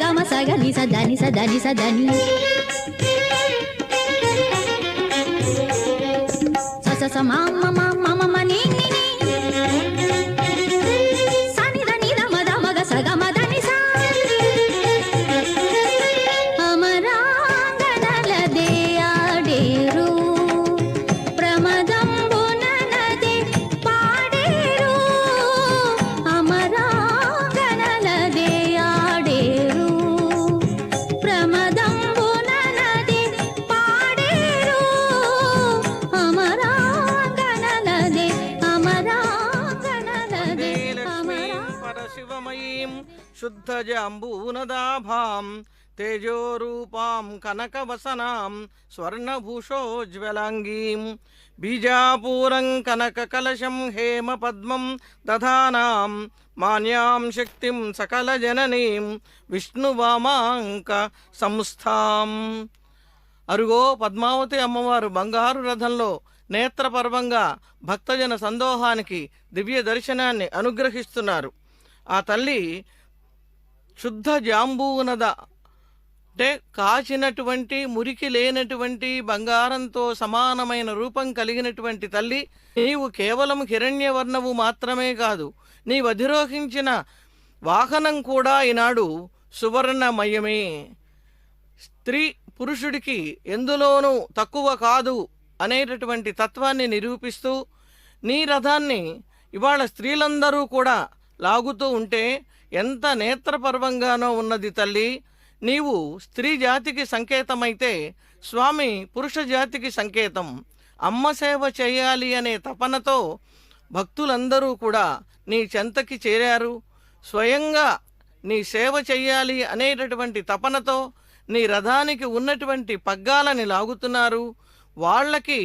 గమ సగని సదని సదని సదని స స స మమ మమ మమ ని ని సని దని ద మ ద మ గ స గ మ దని స అమరాంగనలదే ఆడేరు ప్రమదంబుననదే పాడేరు అమరాంగనలదే ఆడేరు ప్రమదంబుననదే పాడేరు అమరాంగనలదే అమరాంగనలదే పరశివమయీం శుద్ధజాంబూనదాభాం తేజోరూపాం కనకవసనాం స్వర్ణభూషోజ్వలాంగీం బీజాపూరం కనకకలశం హేమపద్మం దధానాం మాన్యాం శక్తిం సకలజననీం విష్ణువామాంక సంస్థాం. అరుగో పద్మావతి అమ్మవారు బంగారు రథంలో నేత్రపర్వంగా భక్తజన సందోహానికి దివ్య దర్శనాన్ని అనుగ్రహిస్తున్నారు. ఆ తల్లి శుద్ధ జాంబూనద అంటే కాచినటువంటి మురికి లేనటువంటి బంగారంతో సమానమైన రూపం కలిగినటువంటి తల్లి, నీవు కేవలం హిరణ్యవర్ణవు మాత్రమే కాదు, నీవు అధిరోహించిన వాహనం కూడా ఈనాడు సువర్ణమయమే. స్త్రీ పురుషుడికి ఎందులోనూ తక్కువ కాదు అనేటటువంటి తత్వాన్ని నిరూపిస్తూ నీ రథాన్ని ఇవాళ స్త్రీలందరూ కూడా లాగుతూ ఉంటే ఎంత నేత్రపర్వంగానో ఉన్నది తల్లి. నీవు స్త్రీ జాతికి సంకేతమైతే స్వామి పురుష జాతికి సంకేతం. అమ్మ సేవ చేయాలి అనే తపనతో భక్తులందరూ కూడా నీ చెంతకి చేరారు. స్వయంగా నీ సేవ చెయ్యాలి అనేటటువంటి తపనతో నీ రథానికి ఉన్నటువంటి పగ్గాలని లాగుతున్నారు. వాళ్ళకి